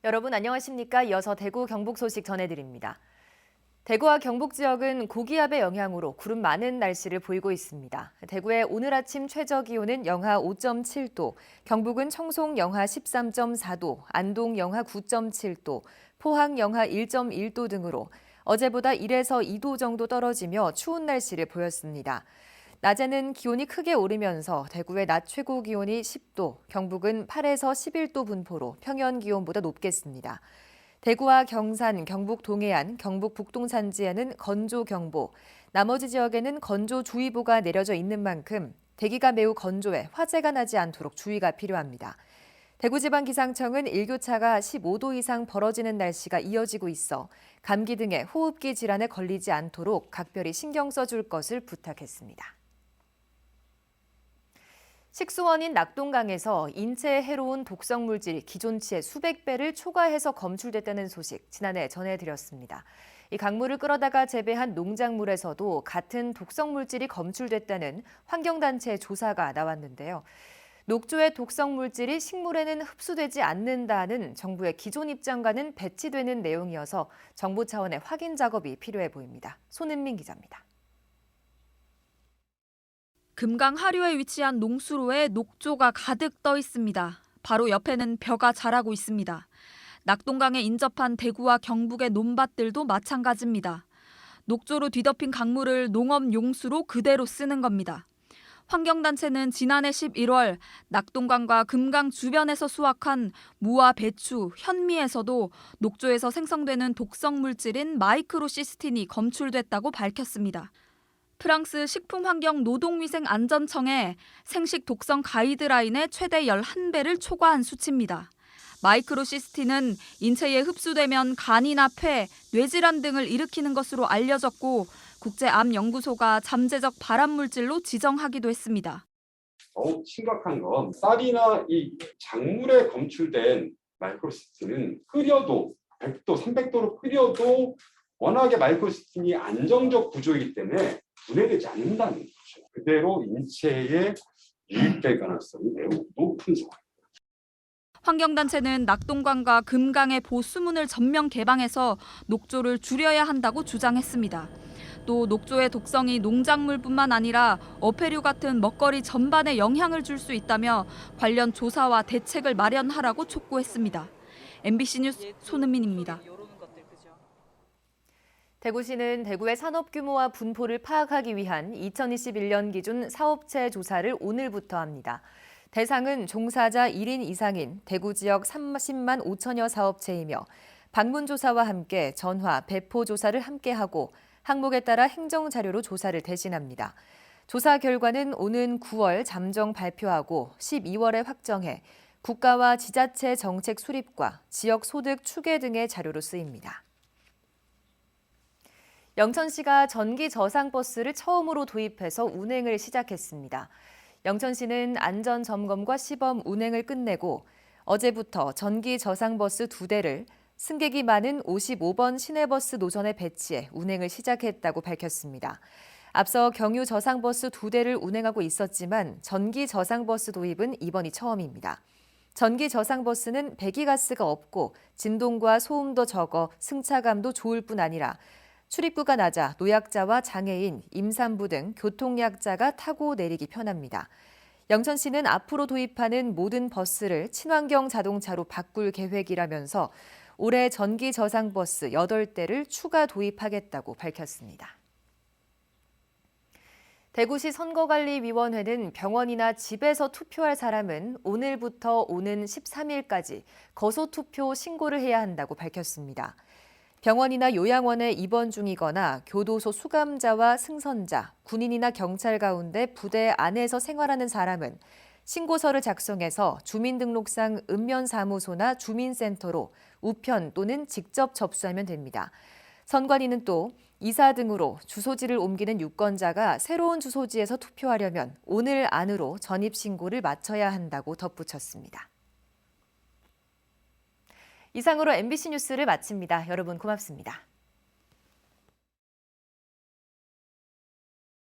여러분 안녕하십니까? 이어서 대구 경북 소식 전해드립니다. 대구와 경북 지역은 고기압의 영향으로 구름 많은 날씨를 보이고 있습니다. 대구의 오늘 아침 최저 기온은 영하 5.7도, 경북은 청송 영하 13.4도, 안동 영하 9.7도, 포항 영하 1.1도 등으로 어제보다 1에서 2도 정도 떨어지며 추운 날씨를 보였습니다. 낮에는 기온이 크게 오르면서 대구의 낮 최고 기온이 10도, 경북은 8에서 11도 분포로 평년 기온보다 높겠습니다. 대구와 경산, 경북 동해안, 경북 북동 산지에는 건조경보, 나머지 지역에는 건조주의보가 내려져 있는 만큼 대기가 매우 건조해 화재가 나지 않도록 주의가 필요합니다. 대구지방기상청은 일교차가 15도 이상 벌어지는 날씨가 이어지고 있어 감기 등의 호흡기 질환에 걸리지 않도록 각별히 신경 써줄 것을 부탁했습니다. 식수원인 낙동강에서 인체에 해로운 독성 물질이 기존치의 수백 배를 초과해서 검출됐다는 소식 지난해 전해드렸습니다. 이 강물을 끌어다가 재배한 농작물에서도 같은 독성 물질이 검출됐다는 환경단체 조사가 나왔는데요. 녹조의 독성 물질이 식물에는 흡수되지 않는다는 정부의 기존 입장과는 배치되는 내용이어서 정부 차원의 확인 작업이 필요해 보입니다. 손은민 기자입니다. 금강 하류에 위치한 농수로에 녹조가 가득 떠 있습니다. 바로 옆에는 벼가 자라고 있습니다. 낙동강에 인접한 대구와 경북의 논밭들도 마찬가지입니다. 녹조로 뒤덮인 강물을 농업 용수로 그대로 쓰는 겁니다. 환경단체는 지난해 11월 낙동강과 금강 주변에서 수확한 무와 배추, 현미에서도 녹조에서 생성되는 독성 물질인 마이크로시스틴이 검출됐다고 밝혔습니다. 프랑스 식품환경노동위생안전청의 생식 독성 가이드라인의 최대 11배를 초과한 수치입니다. 마이크로시스틴은 인체에 흡수되면 간이나 폐, 뇌질환 등을 일으키는 것으로 알려졌고 국제암연구소가 잠재적 발암물질로 지정하기도 했습니다. 더욱 심각한 건 쌀이나 이 작물에 검출된 마이크로시스틴은 끓여도 100도, 300도로 끓여도 워낙에 마이크로시스틴이 안정적 구조이기 때문에 분해되지 않는다는 거죠. 그대로 인체에 유입될 가능성이 매우 높은 상황입니다. 환경단체는 낙동강과 금강의 보수문을 전면 개방해서 녹조를 줄여야 한다고 주장했습니다. 또 녹조의 독성이 농작물뿐만 아니라 어패류 같은 먹거리 전반에 영향을 줄 수 있다며 관련 조사와 대책을 마련하라고 촉구했습니다. MBC 뉴스 손은민입니다. 대구시는 대구의 산업 규모와 분포를 파악하기 위한 2021년 기준 사업체 조사를 오늘부터 합니다. 대상은 종사자 1인 이상인 대구 지역 30만 5천여 사업체이며 방문조사와 함께 전화, 배포 조사를 함께하고 항목에 따라 행정자료로 조사를 대신합니다. 조사 결과는 오는 9월 잠정 발표하고 12월에 확정해 국가와 지자체 정책 수립과 지역 소득 추계 등의 자료로 쓰입니다. 영천시가 전기 저상버스를 처음으로 도입해서 운행을 시작했습니다. 영천시는 안전 점검과 시범 운행을 끝내고 어제부터 전기 저상버스 2대를 승객이 많은 55번 시내버스 노선에 배치해 운행을 시작했다고 밝혔습니다. 앞서 경유 저상버스 2대를 운행하고 있었지만 전기 저상버스 도입은 이번이 처음입니다. 전기 저상버스는 배기가스가 없고 진동과 소음도 적어 승차감도 좋을 뿐 아니라 출입구가 낮아 노약자와 장애인, 임산부 등 교통약자가 타고 내리기 편합니다. 영천시는 앞으로 도입하는 모든 버스를 친환경 자동차로 바꿀 계획이라면서 올해 전기 저상버스 8대를 추가 도입하겠다고 밝혔습니다. 대구시 선거관리위원회는 병원이나 집에서 투표할 사람은 오늘부터 오는 13일까지 거소투표 신고를 해야 한다고 밝혔습니다. 병원이나 요양원에 입원 중이거나 교도소 수감자와 승선자, 군인이나 경찰 가운데 부대 안에서 생활하는 사람은 신고서를 작성해서 주민등록상 읍면사무소나 주민센터로 우편 또는 직접 접수하면 됩니다. 선관위는 또 이사 등으로 주소지를 옮기는 유권자가 새로운 주소지에서 투표하려면 오늘 안으로 전입신고를 마쳐야 한다고 덧붙였습니다. 이상으로 MBC 뉴스를 마칩니다. 여러분 고맙습니다.